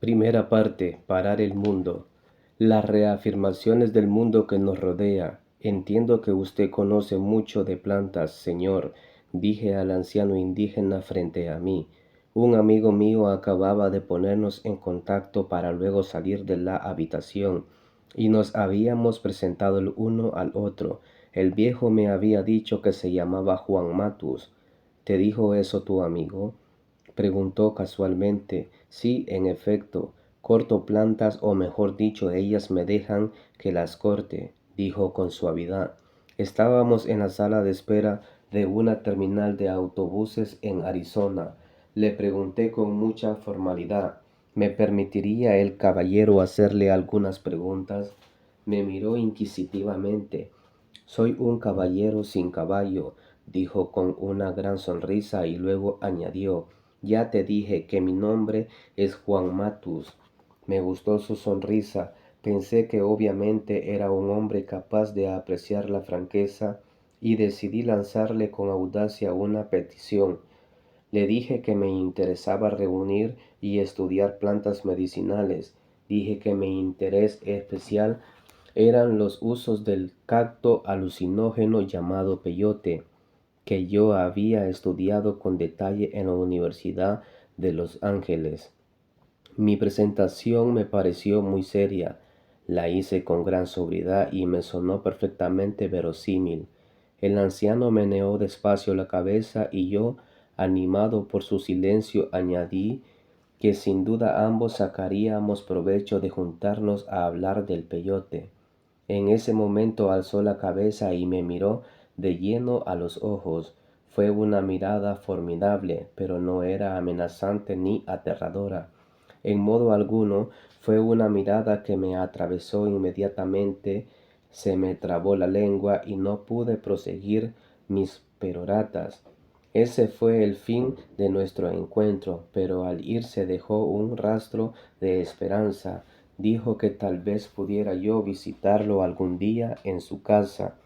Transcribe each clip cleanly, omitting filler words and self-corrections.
Primera parte. Parar el mundo. Las reafirmaciones del mundo que nos rodea. Entiendo que usted conoce mucho de plantas, señor, dije al anciano indígena frente a mí. Un amigo mío acababa de ponernos en contacto para luego salir de la habitación, y nos habíamos presentado el uno al otro. El viejo me había dicho que se llamaba Juan Matus. ¿Te dijo eso tu amigo?, preguntó casualmente. Sí, en efecto, corto plantas, o mejor dicho, ellas me dejan que las corte, dijo con suavidad. Estábamos en la sala de espera de una terminal de autobuses en Arizona. Le pregunté con mucha formalidad: ¿me permitiría el caballero hacerle algunas preguntas? Me miró inquisitivamente. Soy un caballero sin caballo, dijo con una gran sonrisa, y luego añadió: ya te dije que mi nombre es Juan Matus. Me gustó su sonrisa. Pensé que obviamente era un hombre capaz de apreciar la franqueza, y decidí lanzarle con audacia una petición. Le dije que me interesaba reunir y estudiar plantas medicinales. Dije que mi interés especial eran los usos del cacto alucinógeno llamado peyote, que yo había estudiado con detalle en la Universidad de Los Ángeles. Mi presentación me pareció muy seria. La hice con gran sobriedad y me sonó perfectamente verosímil. El anciano meneó despacio la cabeza, y yo, animado por su silencio, añadí que sin duda ambos sacaríamos provecho de juntarnos a hablar del peyote. En ese momento alzó la cabeza y me miró de lleno a los ojos. Fue una mirada formidable, pero no era amenazante ni aterradora. En modo alguno. Fue una mirada que me atravesó inmediatamente. Se me trabó la lengua y no pude proseguir mis peroratas. Ese fue el fin de nuestro encuentro, pero al irse dejó un rastro de esperanza. Dijo que tal vez pudiera yo visitarlo algún día en su casa.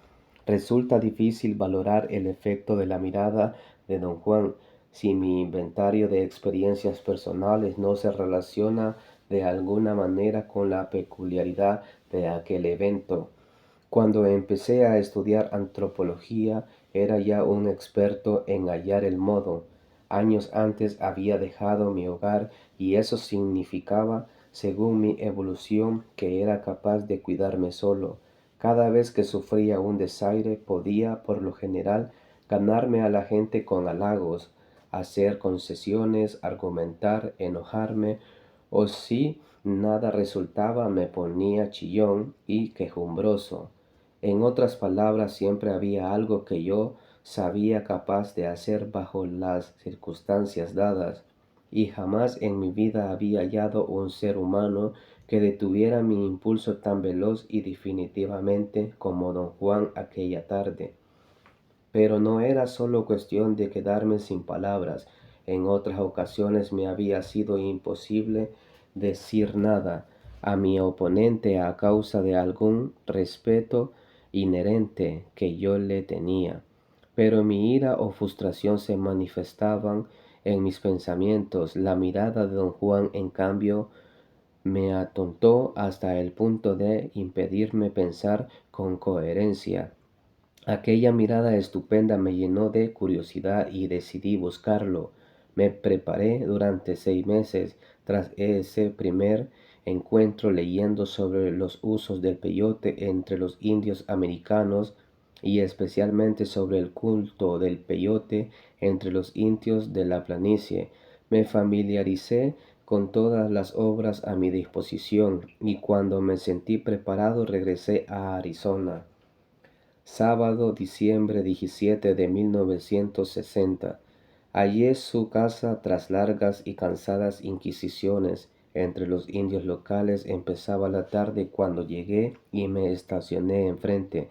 Resulta difícil valorar el efecto de la mirada de don Juan si mi inventario de experiencias personales no se relaciona de alguna manera con la peculiaridad de aquel evento. Cuando empecé a estudiar antropología, era ya un experto en hallar el modo. Años antes había dejado mi hogar, y eso significaba, según mi evolución, que era capaz de cuidarme solo. Cada vez que sufría un desaire, podía, por lo general, ganarme a la gente con halagos, hacer concesiones, argumentar, enojarme, o si nada resultaba, me ponía chillón y quejumbroso. En otras palabras, siempre había algo que yo sabía capaz de hacer bajo las circunstancias dadas, y jamás en mi vida había hallado un ser humano que detuviera mi impulso tan veloz y definitivamente como don Juan aquella tarde. Pero no era solo cuestión de quedarme sin palabras. En otras ocasiones me había sido imposible decir nada a mi oponente a causa de algún respeto inherente que yo le tenía. Pero mi ira o frustración se manifestaban en mis pensamientos. La mirada de don Juan, en cambio, me atontó hasta el punto de impedirme pensar con coherencia. Aquella mirada estupenda me llenó de curiosidad y decidí buscarlo. Me preparé durante 6 meses tras ese primer encuentro, leyendo sobre los usos del peyote entre los indios americanos, y especialmente sobre el culto del peyote entre los indios de la planicie. Me familiaricé con todas las obras a mi disposición, y cuando me sentí preparado regresé a Arizona. Sábado, diciembre 17 de 1960. Hallé su casa tras largas y cansadas inquisiciones entre los indios locales. Empezaba la tarde cuando llegué y me estacioné enfrente.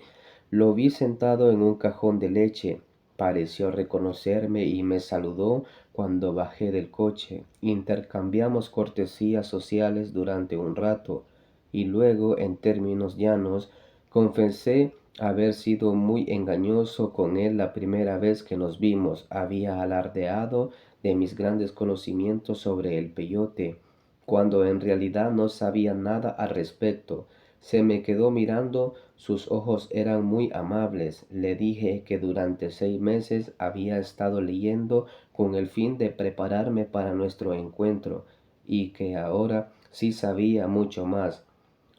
Lo vi sentado en un cajón de leche. Pareció reconocerme y me saludó cuando bajé del coche. Intercambiamos cortesías sociales durante un rato, y luego, en términos llanos, confesé haber sido muy engañoso con él la primera vez que nos vimos. Había alardeado de mis grandes conocimientos sobre el peyote, cuando en realidad no sabía nada al respecto. Se me quedó mirando, sus ojos eran muy amables. Le dije que durante 6 meses había estado leyendo con el fin de prepararme para nuestro encuentro y que ahora sí sabía mucho más.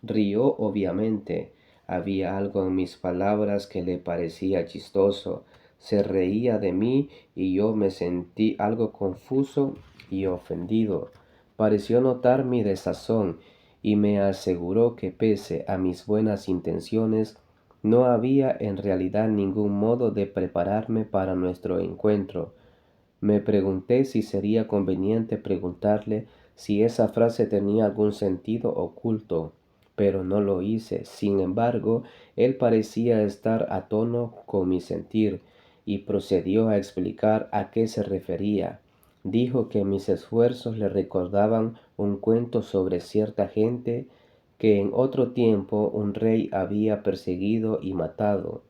Rió obviamente. Había algo en mis palabras que le parecía chistoso. Se reía de mí y yo me sentí algo confuso y ofendido. Pareció notar mi desazón y me aseguró que pese a mis buenas intenciones, no había en realidad ningún modo de prepararme para nuestro encuentro. Me pregunté si sería conveniente preguntarle si esa frase tenía algún sentido oculto, pero no lo hice. Sin embargo, él parecía estar a tono con mi sentir y procedió a explicar a qué se refería. Dijo que mis esfuerzos le recordaban un cuento sobre cierta gente que en otro tiempo un rey había perseguido y matado.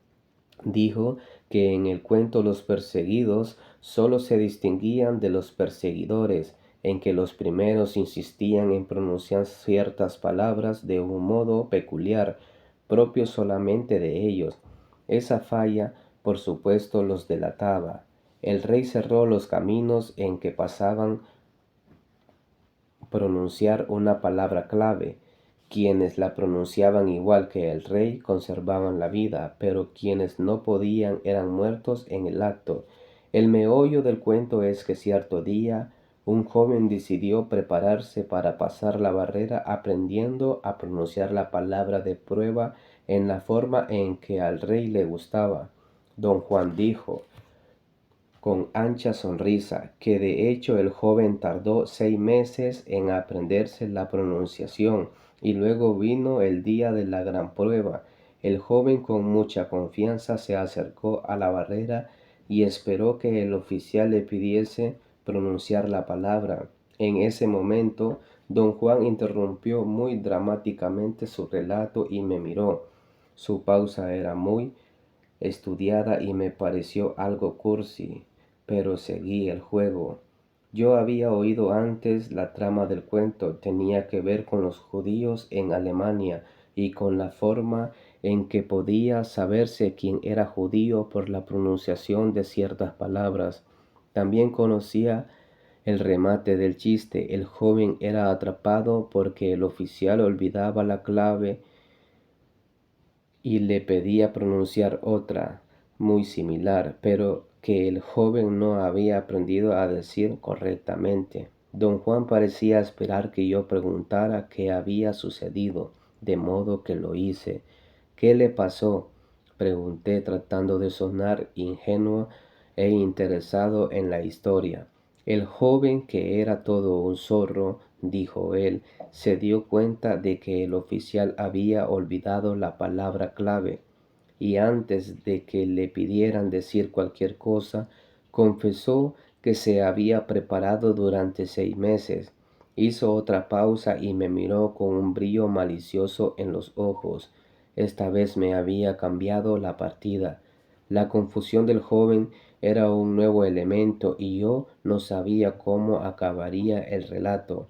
Dijo que en el cuento los perseguidos sólo se distinguían de los perseguidores, en que los primeros insistían en pronunciar ciertas palabras de un modo peculiar, propio solamente de ellos. Esa falla, por supuesto, los delataba. El rey cerró los caminos en que pasaban pronunciar una palabra clave. Quienes la pronunciaban igual que el rey conservaban la vida, pero quienes no podían eran muertos en el acto. El meollo del cuento es que cierto día un joven decidió prepararse para pasar la barrera aprendiendo a pronunciar la palabra de prueba en la forma en que al rey le gustaba. Don Juan dijo, con ancha sonrisa, que de hecho el joven tardó 6 meses en aprenderse la pronunciación, y luego vino el día de la gran prueba. El joven con mucha confianza se acercó a la barrera y esperó que el oficial le pidiese pronunciar la palabra. En ese momento, don Juan interrumpió muy dramáticamente su relato y me miró. Su pausa era muy estudiada y me pareció algo cursi, pero seguí el juego. Yo había oído antes la trama del cuento, tenía que ver con los judíos en Alemania y con la forma en que podía saberse quién era judío por la pronunciación de ciertas palabras. También conocía el remate del chiste. El joven era atrapado porque el oficial olvidaba la clave y le pedía pronunciar otra muy similar, pero que el joven no había aprendido a decir correctamente. Don Juan parecía esperar que yo preguntara qué había sucedido, de modo que lo hice. ¿Qué le pasó? Pregunté tratando de sonar ingenuo e interesado en la historia. El joven, que era todo un zorro, dijo él, se dio cuenta de que el oficial había olvidado la palabra clave, y antes de que le pidieran decir cualquier cosa, confesó que se había preparado durante 6 meses. Hizo otra pausa y me miró con un brillo malicioso en los ojos. Esta vez me había cambiado la partida. La confusión del joven era un nuevo elemento y yo no sabía cómo acabaría el relato.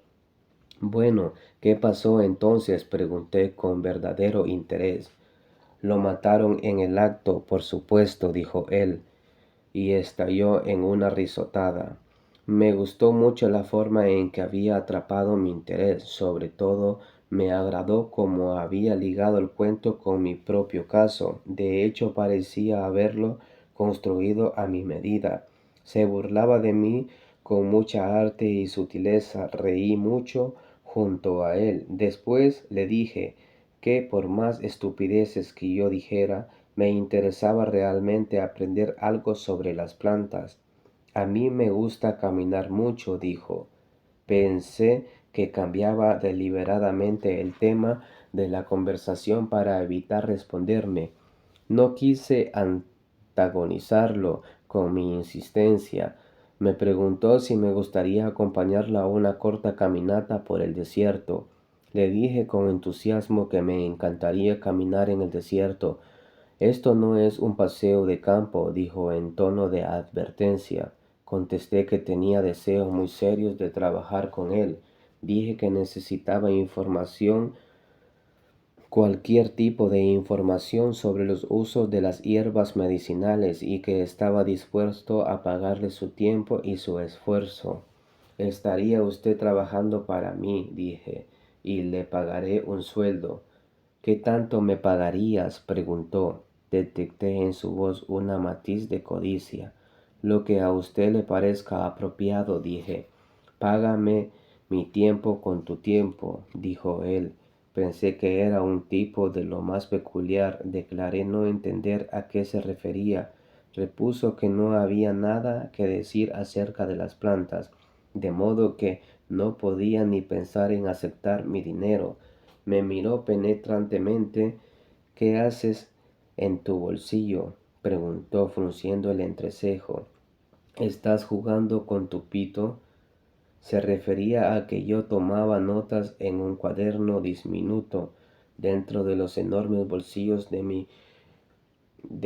Bueno, ¿qué pasó entonces? Pregunté con verdadero interés. Lo mataron en el acto, por supuesto, dijo él, y estalló en una risotada. Me gustó mucho la forma en que había atrapado mi interés, sobre todo me agradó cómo había ligado el cuento con mi propio caso. De hecho, parecía haberlo construido a mi medida. Se burlaba de mí con mucha arte y sutileza. Reí mucho junto a él. Después le dije que por más estupideces que yo dijera, me interesaba realmente aprender algo sobre las plantas. A mí me gusta caminar mucho, dijo. Pensé que cambiaba deliberadamente el tema de la conversación para evitar responderme. No quise antagonizarlo con mi insistencia. Me preguntó si me gustaría acompañarla a una corta caminata por el desierto. Le dije con entusiasmo que me encantaría caminar en el desierto. Esto no es un paseo de campo, dijo en tono de advertencia. Contesté que tenía deseos muy serios de trabajar con él. Dije que necesitaba información, cualquier tipo de información sobre los usos de las hierbas medicinales y que estaba dispuesto a pagarle su tiempo y su esfuerzo. Estaría usted trabajando para mí, dije, y le pagaré un sueldo. ¿Qué tanto me pagarías?, preguntó. Detecté en su voz una matiz de codicia. Lo que a usted le parezca apropiado, dije. Págame mi tiempo con tu tiempo, dijo él. Pensé que era un tipo de lo más peculiar. Declaré no entender a qué se refería. Repuso que no había nada que decir acerca de las plantas, de modo que no podía ni pensar en aceptar mi dinero. Me miró penetrantemente. ¿Qué haces en tu bolsillo?, preguntó frunciendo el entrecejo. ¿Estás jugando con tu pito? Se refería a que yo tomaba notas en un cuaderno diminuto dentro de los enormes bolsillos de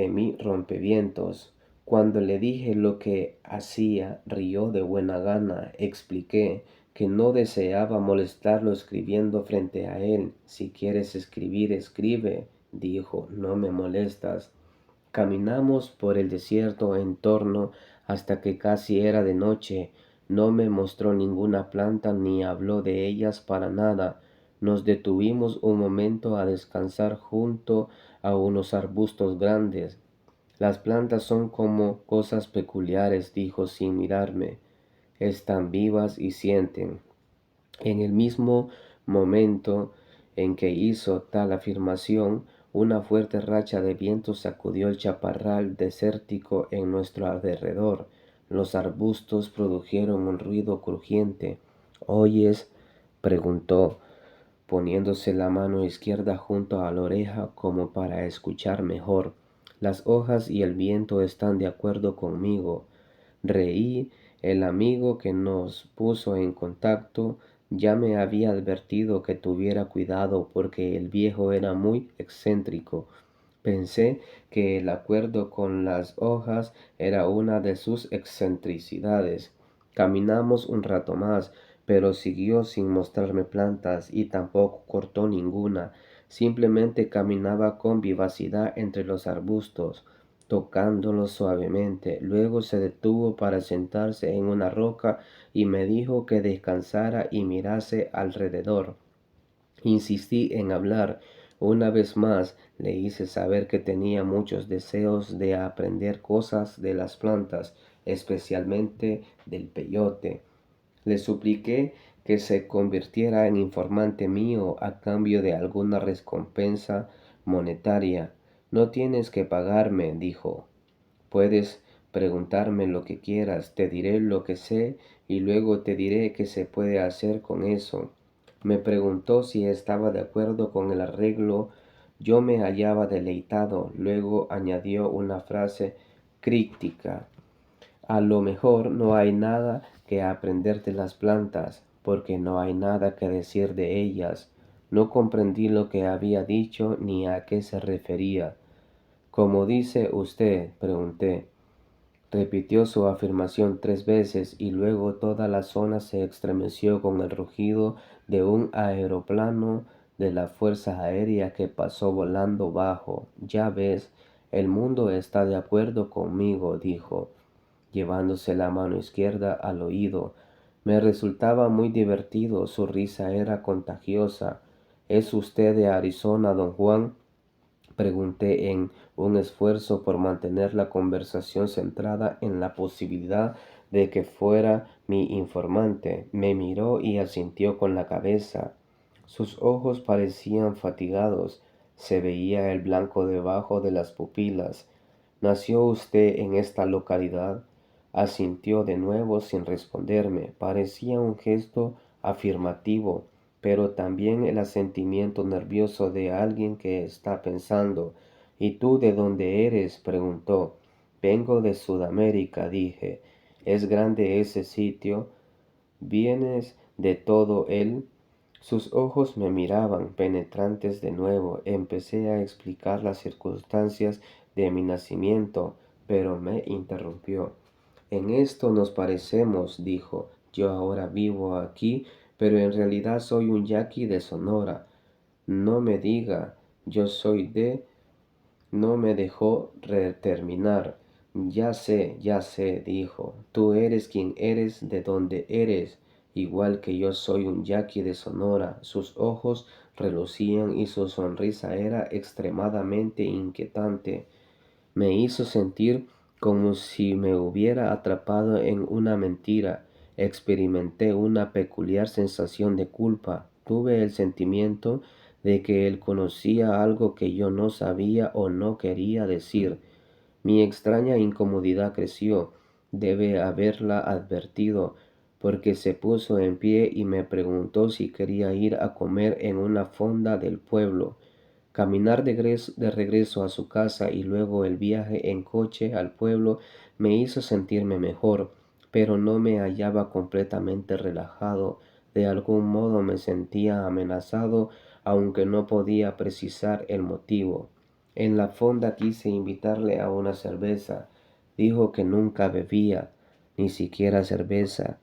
mi rompevientos. Cuando le dije lo que hacía, rió de buena gana. Expliqué que no deseaba molestarlo escribiendo frente a él. Si quieres escribir, escribe, dijo, no me molestas. Caminamos por el desierto en torno hasta que casi era de noche. No me mostró ninguna planta ni habló de ellas para nada. Nos detuvimos un momento a descansar junto a unos arbustos grandes. Las plantas son como cosas peculiares, dijo sin mirarme. Están vivas y sienten. En el mismo momento en que hizo tal afirmación, una fuerte racha de viento sacudió el chaparral desértico en nuestro alrededor. Los arbustos produjeron un ruido crujiente. ¿Oyes?, preguntó, poniéndose la mano izquierda junto a la oreja como para escuchar mejor. Las hojas y el viento están de acuerdo conmigo. Reí. El amigo que nos puso en contacto ya me había advertido que tuviera cuidado porque el viejo era muy excéntrico. Pensé que el acuerdo con las hojas era una de sus excentricidades. Caminamos un rato más, pero siguió sin mostrarme plantas y tampoco cortó ninguna. Simplemente caminaba con vivacidad entre los arbustos, tocándolos suavemente. Luego se detuvo para sentarse en una roca y me dijo que descansara y mirase alrededor. Insistí en hablar. Una vez más le hice saber que tenía muchos deseos de aprender cosas de las plantas, especialmente del peyote. Le supliqué que se convirtiera en informante mío a cambio de alguna recompensa monetaria. No tienes que pagarme, dijo. Puedes preguntarme lo que quieras, te diré lo que sé y luego te diré qué se puede hacer con eso. Me preguntó si estaba de acuerdo con el arreglo. Yo me hallaba deleitado. Luego añadió una frase críptica. A lo mejor no hay nada que aprender de las plantas, porque no hay nada que decir de ellas. No comprendí lo que había dicho ni a qué se refería. ¿Cómo dice usted?, pregunté. Repitió su afirmación 3 veces y luego toda la zona se estremeció con el rugido de un aeroplano de la Fuerza Aérea que pasó volando bajo. Ya ves, el mundo está de acuerdo conmigo, dijo, llevándose la mano izquierda al oído. Me resultaba muy divertido, su risa era contagiosa. ¿Es usted de Arizona, don Juan?, pregunté en un esfuerzo por mantener la conversación centrada en la posibilidad de que fuera mi informante. Me miró y asintió con la cabeza. Sus ojos parecían fatigados. Se veía el blanco debajo de las pupilas. ¿Nació usted en esta localidad?, asintió de nuevo sin responderme. Parecía un gesto afirmativo, pero también el asentimiento nervioso de alguien que está pensando. ¿Y tú de dónde eres?, preguntó. Vengo de Sudamérica, dije. ¿Es grande ese sitio? ¿Vienes de todo él? Sus ojos me miraban, penetrantes de nuevo. Empecé a explicar las circunstancias de mi nacimiento, pero me interrumpió. En esto nos parecemos, dijo. Yo ahora vivo aquí, pero en realidad soy un yaqui de Sonora. No me diga, yo soy de... No me dejó terminar. Ya sé, dijo. Tú eres quien eres, de donde eres, igual que yo soy un yaqui de Sonora. Sus ojos relucían y su sonrisa era extremadamente inquietante. Me hizo sentir como si me hubiera atrapado en una mentira. Experimenté una peculiar sensación de culpa. Tuve el sentimiento de que él conocía algo que yo no sabía o no quería decir. Mi extraña incomodidad creció. Debe haberla advertido, porque se puso en pie y me preguntó si quería ir a comer en una fonda del pueblo. Caminar de regreso a su casa y luego el viaje en coche al pueblo me hizo sentirme mejor, pero no me hallaba completamente relajado. De algún modo me sentía amenazado, aunque no podía precisar el motivo. En la fonda quise invitarle a una cerveza. Dijo que nunca bebía, ni siquiera cerveza.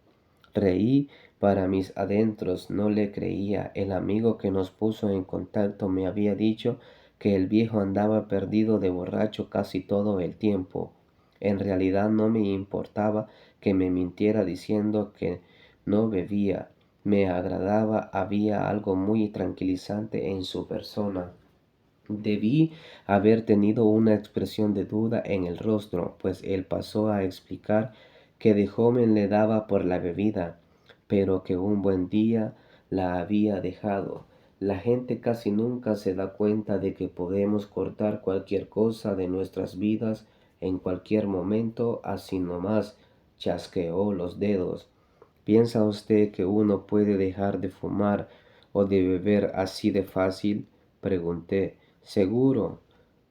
Reí para mis adentros, no le creía. El amigo que nos puso en contacto me había dicho que el viejo andaba perdido de borracho casi todo el tiempo. En realidad no me importaba que me mintiera diciendo que no bebía. Me agradaba, había algo muy tranquilizante en su persona. Debí haber tenido una expresión de duda en el rostro, pues él pasó a explicar que de joven le daba por la bebida, pero que un buen día la había dejado. La gente casi nunca se da cuenta de que podemos cortar cualquier cosa de nuestras vidas en cualquier momento, así nomás chasqueó los dedos. ¿Piensa usted que uno puede dejar de fumar o de beber así de fácil? Pregunté. Seguro,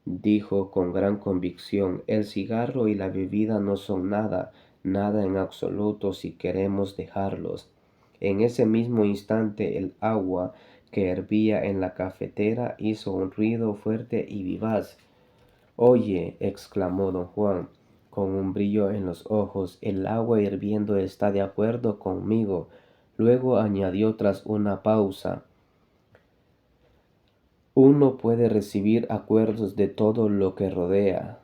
dijo con gran convicción, el cigarro y la bebida no son nada, nada en absoluto si queremos dejarlos. En ese mismo instante el agua que hervía en la cafetera hizo un ruido fuerte y vivaz. Oye, exclamó don Juan, con un brillo en los ojos, el agua hirviendo está de acuerdo conmigo. Luego añadió tras una pausa, uno puede recibir acuerdos de todo lo que rodea.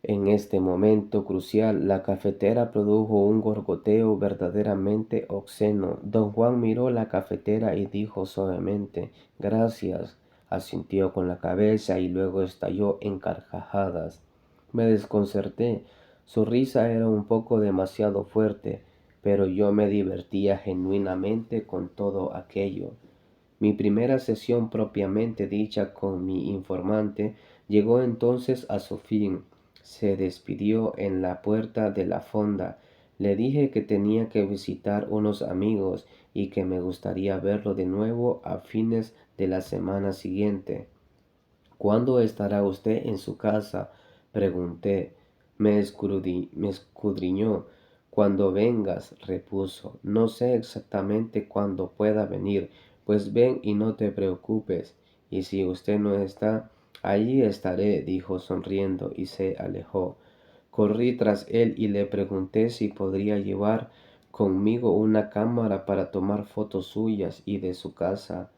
En este momento crucial, la cafetera produjo un gorgoteo verdaderamente obsceno. Don Juan miró la cafetera y dijo suavemente, gracias. Asintió con la cabeza y luego estalló en carcajadas. Me desconcerté. Su risa era un poco demasiado fuerte, pero yo me divertía genuinamente con todo aquello. Mi primera sesión propiamente dicha con mi informante llegó entonces a su fin. Se despidió en la puerta de la fonda. Le dije que tenía que visitar unos amigos y que me gustaría verlo de nuevo a fines de la semana siguiente. ¿Cuándo estará usted en su casa? Pregunté. Me escudriñó. Cuando vengas, repuso. No sé exactamente cuándo pueda venir, pues ven y no te preocupes. Y si usted no está, allí estaré, dijo sonriendo y se alejó. Corrí tras él y le pregunté si podría llevar conmigo una cámara para tomar fotos suyas y de su casa.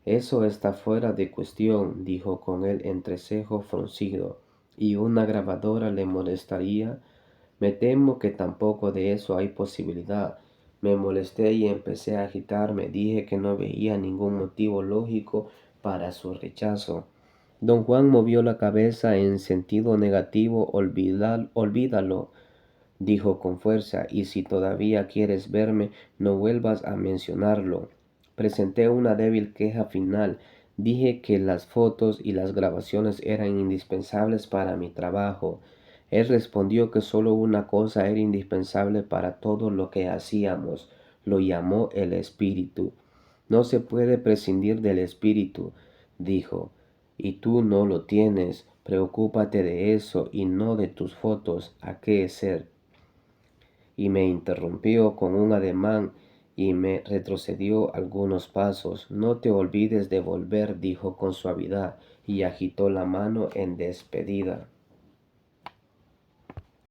Eso está fuera de cuestión, dijo con el entrecejo fruncido. ¿Y una grabadora le molestaría? Me temo que tampoco de eso hay posibilidad. Me molesté y empecé a agitarme. Dije que no veía ningún motivo lógico para su rechazo. Don Juan movió la cabeza en sentido negativo. Olvídalo, dijo con fuerza, y si todavía quieres verme, no vuelvas a mencionarlo. Presenté una débil queja final. Dije que las fotos y las grabaciones eran indispensables para mi trabajo. Él respondió que solo una cosa era indispensable para todo lo que hacíamos. Lo llamó el espíritu. No se puede prescindir del espíritu, dijo, y tú no lo tienes. Preocúpate de eso y no de tus fotos. ¿A qué ser? Y me interrumpió con un ademán y me retrocedió algunos pasos. No te olvides de volver, dijo con suavidad, y agitó la mano en despedida.